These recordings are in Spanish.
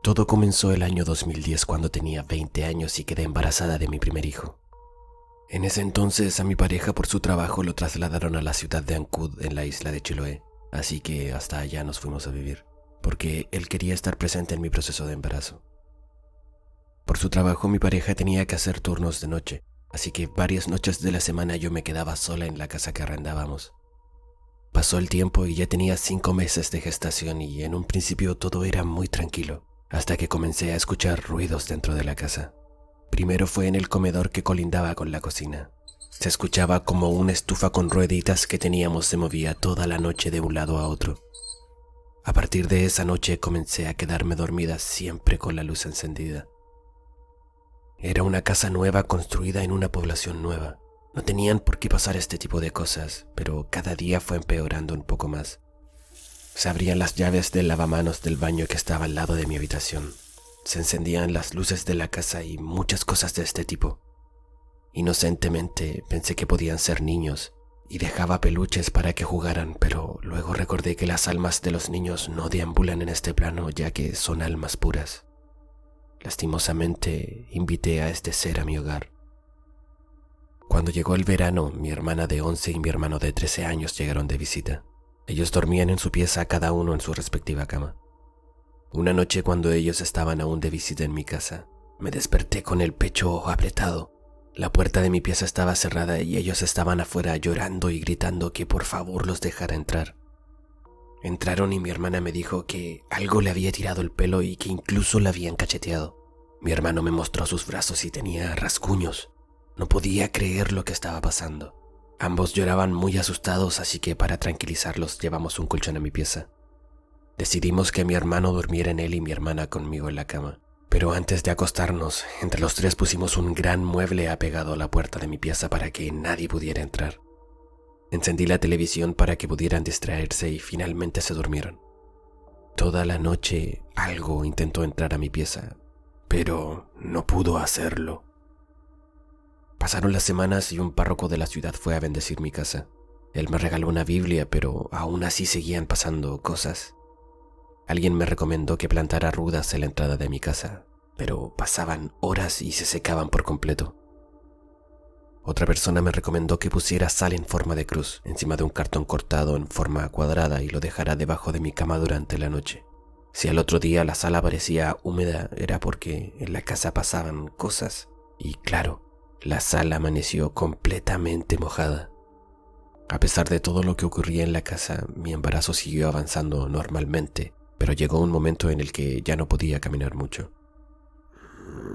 Todo comenzó el año 2010 cuando tenía 20 años y quedé embarazada de mi primer hijo. En ese entonces a mi pareja por su trabajo lo trasladaron a la ciudad de Ancud en la isla de Chiloé, así que hasta allá nos fuimos a vivir, porque él quería estar presente en mi proceso de embarazo. Por su trabajo mi pareja tenía que hacer turnos de noche, así que varias noches de la semana yo me quedaba sola en la casa que arrendábamos. Pasó el tiempo y ya tenía 5 meses de gestación y en un principio todo era muy tranquilo, hasta que comencé a escuchar ruidos dentro de la casa. Primero fue en el comedor que colindaba con la cocina. Se escuchaba como una estufa con rueditas que teníamos se movía toda la noche de un lado a otro. A partir de esa noche comencé a quedarme dormida siempre con la luz encendida. Era una casa nueva construida en una población nueva. No tenían por qué pasar este tipo de cosas, pero cada día fue empeorando un poco más. Se abrían las llaves del lavamanos del baño que estaba al lado de mi habitación. Se encendían las luces de la casa y muchas cosas de este tipo. Inocentemente pensé que podían ser niños y dejaba peluches para que jugaran, pero luego recordé que las almas de los niños no deambulan en este plano ya que son almas puras. Lastimosamente invité a este ser a mi hogar. Cuando llegó el verano, mi hermana de 11 y mi hermano de 13 años llegaron de visita. Ellos dormían en su pieza, cada uno en su respectiva cama. Una noche cuando ellos estaban aún de visita en mi casa, me desperté con el pecho apretado. La puerta de mi pieza estaba cerrada y ellos estaban afuera llorando y gritando que por favor los dejara entrar. Entraron y mi hermana me dijo que algo le había tirado el pelo y que incluso la habían cacheteado. Mi hermano me mostró sus brazos y tenía rasguños. No podía creer lo que estaba pasando. Ambos lloraban muy asustados, así que para tranquilizarlos llevamos un colchón a mi pieza. Decidimos que mi hermano durmiera en él y mi hermana conmigo en la cama. Pero antes de acostarnos, entre los tres pusimos un gran mueble apegado a la puerta de mi pieza para que nadie pudiera entrar. Encendí la televisión para que pudieran distraerse y finalmente se durmieron. Toda la noche algo intentó entrar a mi pieza, pero no pudo hacerlo. Pasaron las semanas y un párroco de la ciudad fue a bendecir mi casa. Él me regaló una Biblia, pero aún así seguían pasando cosas. Alguien me recomendó que plantara rudas en la entrada de mi casa, pero pasaban horas y se secaban por completo. Otra persona me recomendó que pusiera sal en forma de cruz encima de un cartón cortado en forma cuadrada y lo dejara debajo de mi cama durante la noche. Si al otro día la sala parecía húmeda era porque en la casa pasaban cosas. Y claro, la sala amaneció completamente mojada. A pesar de todo lo que ocurría en la casa, mi embarazo siguió avanzando normalmente, pero llegó un momento en el que ya no podía caminar mucho.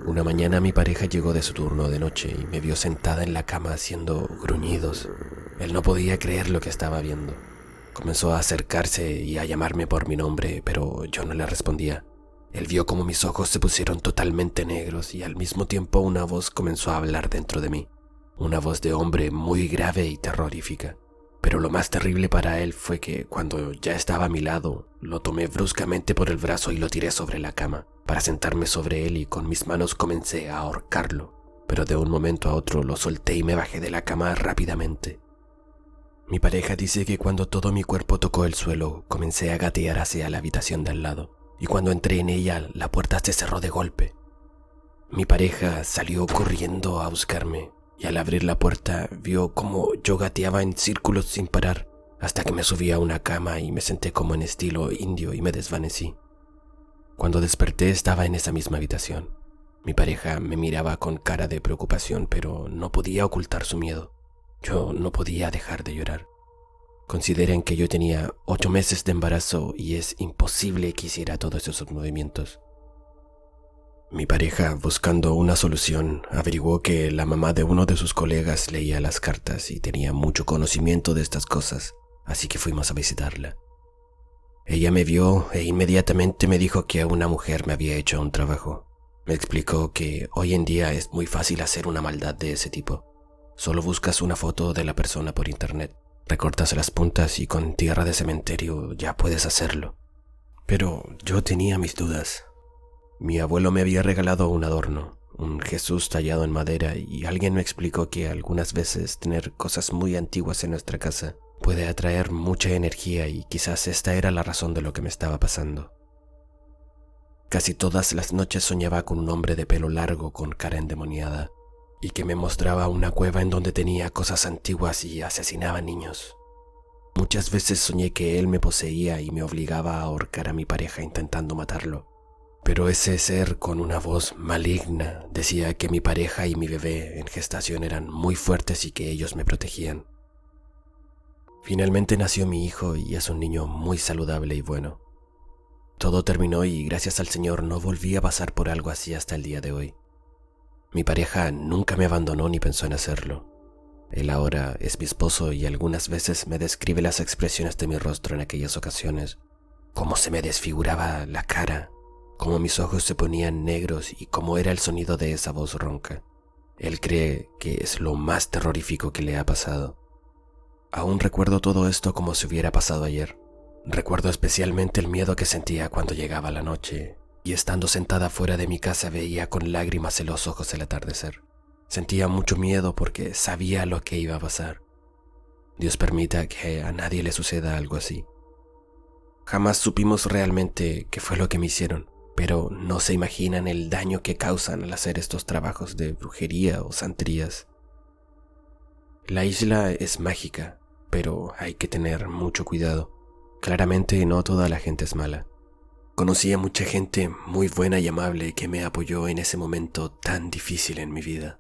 Una mañana mi pareja llegó de su turno de noche y me vio sentada en la cama haciendo gruñidos. Él no podía creer lo que estaba viendo. Comenzó a acercarse y a llamarme por mi nombre, pero yo no le respondía. Él vio como mis ojos se pusieron totalmente negros y al mismo tiempo una voz comenzó a hablar dentro de mí. Una voz de hombre muy grave y terrorífica. Pero lo más terrible para él fue que cuando ya estaba a mi lado, lo tomé bruscamente por el brazo y lo tiré sobre la cama, para sentarme sobre él y con mis manos comencé a ahorcarlo. Pero de un momento a otro lo solté y me bajé de la cama rápidamente. Mi pareja dice que cuando todo mi cuerpo tocó el suelo, comencé a gatear hacia la habitación de al lado, y cuando entré en ella, la puerta se cerró de golpe. Mi pareja salió corriendo a buscarme, y al abrir la puerta vio como yo gateaba en círculos sin parar, hasta que me subí a una cama y me senté como en estilo indio y me desvanecí. Cuando desperté estaba en esa misma habitación. Mi pareja me miraba con cara de preocupación, pero no podía ocultar su miedo. Yo no podía dejar de llorar. Consideren que yo tenía 8 meses de embarazo y es imposible que hiciera todos esos movimientos. Mi pareja, buscando una solución, averiguó que la mamá de uno de sus colegas leía las cartas y tenía mucho conocimiento de estas cosas, así que fuimos a visitarla. Ella me vio e inmediatamente me dijo que una mujer me había hecho un trabajo. Me explicó que hoy en día es muy fácil hacer una maldad de ese tipo. Solo buscas una foto de la persona por internet, recortas las puntas y con tierra de cementerio ya puedes hacerlo. Pero yo tenía mis dudas. Mi abuelo me había regalado un adorno, un Jesús tallado en madera, y alguien me explicó que algunas veces tener cosas muy antiguas en nuestra casa puede atraer mucha energía y quizás esta era la razón de lo que me estaba pasando. Casi todas las noches soñaba con un hombre de pelo largo con cara endemoniada y que me mostraba una cueva en donde tenía cosas antiguas y asesinaba niños. Muchas veces soñé que él me poseía y me obligaba a ahorcar a mi pareja intentando matarlo. Pero ese ser con una voz maligna decía que mi pareja y mi bebé en gestación eran muy fuertes y que ellos me protegían. Finalmente nació mi hijo y es un niño muy saludable y bueno. Todo terminó y gracias al Señor no volví a pasar por algo así hasta el día de hoy. Mi pareja nunca me abandonó ni pensó en hacerlo. Él ahora es mi esposo y algunas veces me describe las expresiones de mi rostro en aquellas ocasiones, cómo se me desfiguraba la cara, cómo mis ojos se ponían negros y cómo era el sonido de esa voz ronca. Él cree que es lo más terrorífico que le ha pasado. Aún recuerdo todo esto como si hubiera pasado ayer. Recuerdo especialmente el miedo que sentía cuando llegaba la noche y estando sentada fuera de mi casa veía con lágrimas en los ojos el atardecer. Sentía mucho miedo porque sabía lo que iba a pasar. Dios permita que a nadie le suceda algo así. Jamás supimos realmente qué fue lo que me hicieron, pero no se imaginan el daño que causan al hacer estos trabajos de brujería o santerías. La isla es mágica, pero hay que tener mucho cuidado. Claramente no toda la gente es mala. Conocí a mucha gente muy buena y amable que me apoyó en ese momento tan difícil en mi vida.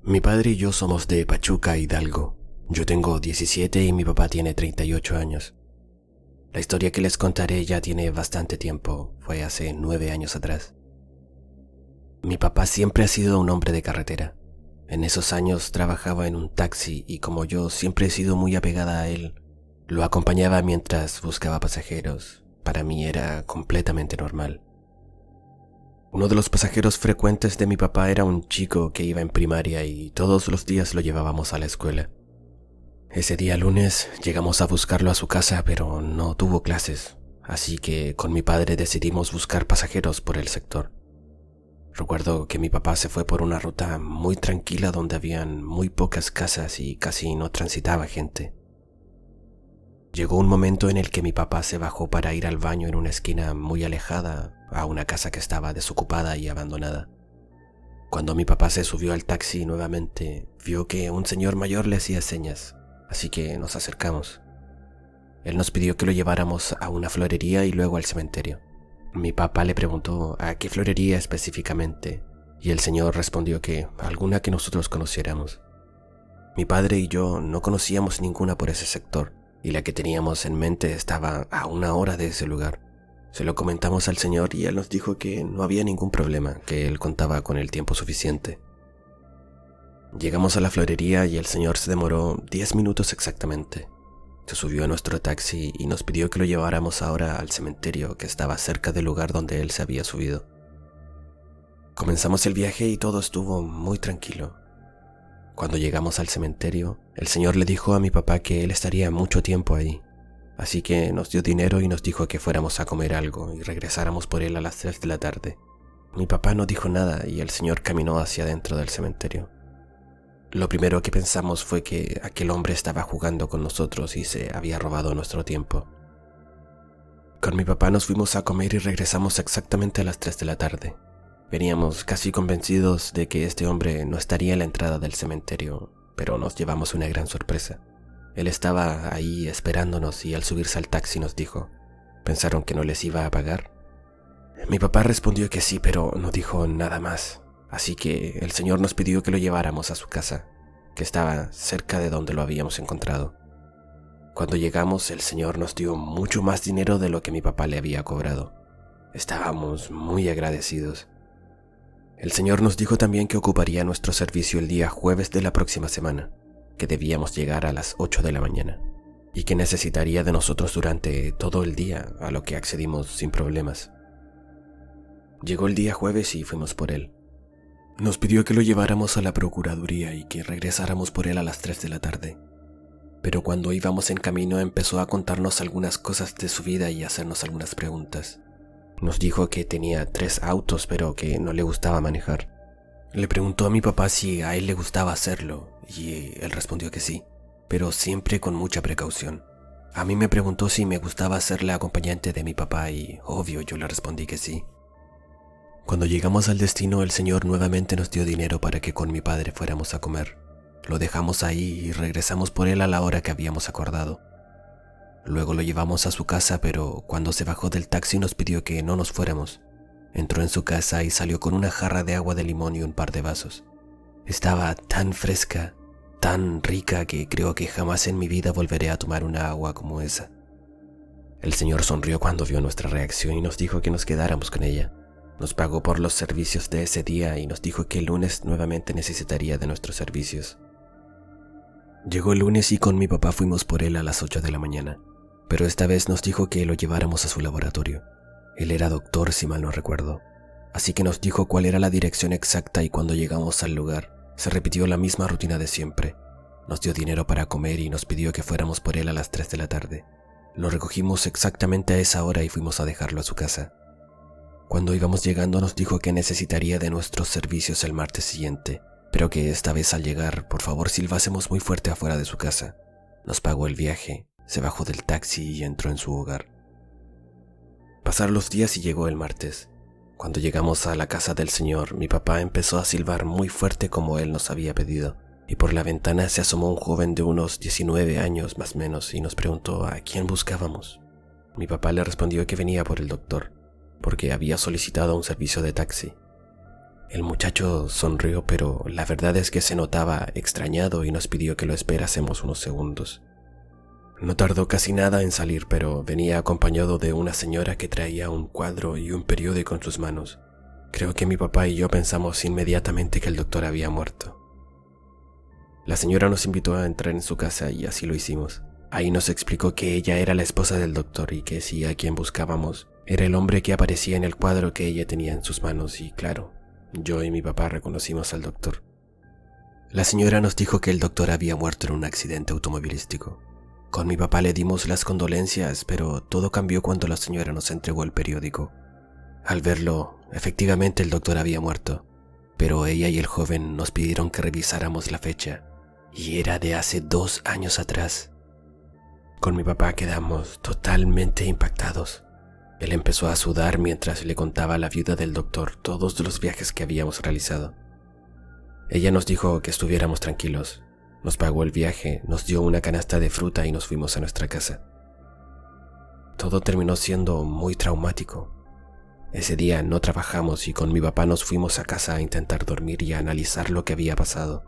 Mi padre y yo somos de Pachuca, Hidalgo. Yo tengo 17 y mi papá tiene 38 años. La historia que les contaré ya tiene bastante tiempo, fue hace 9 años atrás. Mi papá siempre ha sido un hombre de carretera. En esos años trabajaba en un taxi y como yo siempre he sido muy apegada a él, lo acompañaba mientras buscaba pasajeros. Para mí era completamente normal. Uno de los pasajeros frecuentes de mi papá era un chico que iba en primaria y todos los días lo llevábamos a la escuela. Ese día lunes llegamos a buscarlo a su casa, pero no tuvo clases, así que con mi padre decidimos buscar pasajeros por el sector. Recuerdo que mi papá se fue por una ruta muy tranquila donde habían muy pocas casas y casi no transitaba gente. Llegó un momento en el que mi papá se bajó para ir al baño en una esquina muy alejada a una casa que estaba desocupada y abandonada. Cuando mi papá se subió al taxi nuevamente, vio que un señor mayor le hacía señas, así que nos acercamos. Él nos pidió que lo lleváramos a una florería y luego al cementerio. Mi papá le preguntó a qué florería específicamente, y el señor respondió que alguna que nosotros conociéramos. Mi padre y yo no conocíamos ninguna por ese sector, y la que teníamos en mente estaba a 1 hora de ese lugar. Se lo comentamos al señor y él nos dijo que no había ningún problema, que él contaba con el tiempo suficiente. Llegamos a la florería y el señor se demoró 10 minutos exactamente. Se subió a nuestro taxi y nos pidió que lo lleváramos ahora al cementerio que estaba cerca del lugar donde él se había subido. Comenzamos el viaje y todo estuvo muy tranquilo. Cuando llegamos al cementerio, el señor le dijo a mi papá que él estaría mucho tiempo ahí, así que nos dio dinero y nos dijo que fuéramos a comer algo y regresáramos por él a las 3 de la tarde. Mi papá no dijo nada y el señor caminó hacia adentro del cementerio. Lo primero que pensamos fue que aquel hombre estaba jugando con nosotros y se había robado nuestro tiempo. Con mi papá nos fuimos a comer y regresamos exactamente a las 3 de la tarde. Veníamos casi convencidos de que este hombre no estaría en la entrada del cementerio, pero nos llevamos una gran sorpresa. Él estaba ahí esperándonos y al subirse al taxi nos dijo, ¿pensaron que no les iba a pagar? Mi papá respondió que sí, pero no dijo nada más. Así que el señor nos pidió que lo lleváramos a su casa, que estaba cerca de donde lo habíamos encontrado. Cuando llegamos, el señor nos dio mucho más dinero de lo que mi papá le había cobrado. Estábamos muy agradecidos. El señor nos dijo también que ocuparía nuestro servicio el día jueves de la próxima semana, que debíamos llegar a las 8 de la mañana, y que necesitaría de nosotros durante todo el día, a lo que accedimos sin problemas. Llegó el día jueves y fuimos por él. Nos pidió que lo lleváramos a la procuraduría y que regresáramos por él a las 3 de la tarde. Pero cuando íbamos en camino empezó a contarnos algunas cosas de su vida y a hacernos algunas preguntas. Nos dijo que tenía 3 autos pero que no le gustaba manejar. Le preguntó a mi papá si a él le gustaba hacerlo y él respondió que sí. pero siempre con mucha precaución. A mí me preguntó si me gustaba ser la acompañante de mi papá y, obvio, yo le respondí que sí. Cuando llegamos al destino, el señor nuevamente nos dio dinero para que con mi padre fuéramos a comer. Lo dejamos ahí y regresamos por él a la hora que habíamos acordado. Luego lo llevamos a su casa, pero cuando se bajó del taxi nos pidió que no nos fuéramos. Entró en su casa y salió con una jarra de agua de limón y un par de vasos. Estaba tan fresca, tan rica que creo que jamás en mi vida volveré a tomar una agua como esa. El señor sonrió cuando vio nuestra reacción y nos dijo que nos quedáramos con ella. Nos pagó por los servicios de ese día y nos dijo que el lunes nuevamente necesitaría de nuestros servicios. Llegó el lunes y con mi papá fuimos por él a las 8 de la mañana, pero esta vez nos dijo que lo lleváramos a su laboratorio. Él era doctor, si mal no recuerdo, así que nos dijo cuál era la dirección exacta y cuando llegamos al lugar, se repitió la misma rutina de siempre. Nos dio dinero para comer y nos pidió que fuéramos por él a las 3 de la tarde. Lo recogimos exactamente a esa hora y fuimos a dejarlo a su casa. Cuando íbamos llegando nos dijo que necesitaría de nuestros servicios el martes siguiente, pero que esta vez al llegar, por favor silbásemos muy fuerte afuera de su casa. Nos pagó el viaje, se bajó del taxi y entró en su hogar. Pasaron los días y llegó el martes. Cuando llegamos a la casa del señor, mi papá empezó a silbar muy fuerte como él nos había pedido, y por la ventana se asomó un joven de unos 19 años más o menos y nos preguntó a quién buscábamos. Mi papá le respondió que venía por el doctor, porque había solicitado un servicio de taxi. El muchacho sonrió, pero la verdad es que se notaba extrañado y nos pidió que lo esperásemos unos segundos. No tardó casi nada en salir, pero venía acompañado de una señora que traía un cuadro y un periódico en sus manos. Creo que mi papá y yo pensamos inmediatamente que el doctor había muerto. La señora nos invitó a entrar en su casa y así lo hicimos. Ahí nos explicó que ella era la esposa del doctor y que si a quien buscábamos era el hombre que aparecía en el cuadro que ella tenía en sus manos y claro, yo y mi papá reconocimos al doctor. La señora nos dijo que el doctor había muerto en un accidente automovilístico. Con mi papá le dimos las condolencias, pero todo cambió cuando la señora nos entregó el periódico. Al verlo, efectivamente el doctor había muerto, pero ella y el joven nos pidieron que revisáramos la fecha, y era de hace 2 años atrás. Con mi papá quedamos totalmente impactados. Él empezó a sudar mientras le contaba a la viuda del doctor todos los viajes que habíamos realizado. Ella nos dijo que estuviéramos tranquilos, nos pagó el viaje, nos dio una canasta de fruta y nos fuimos a nuestra casa. Todo terminó siendo muy traumático. Ese día no trabajamos y con mi papá nos fuimos a casa a intentar dormir y a analizar lo que había pasado.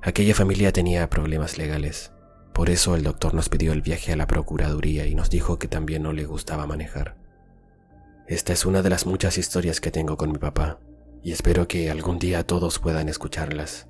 Aquella familia tenía problemas legales. Por eso el doctor nos pidió el viaje a la procuraduría y nos dijo que también no le gustaba manejar. Esta es una de las muchas historias que tengo con mi papá y espero que algún día todos puedan escucharlas.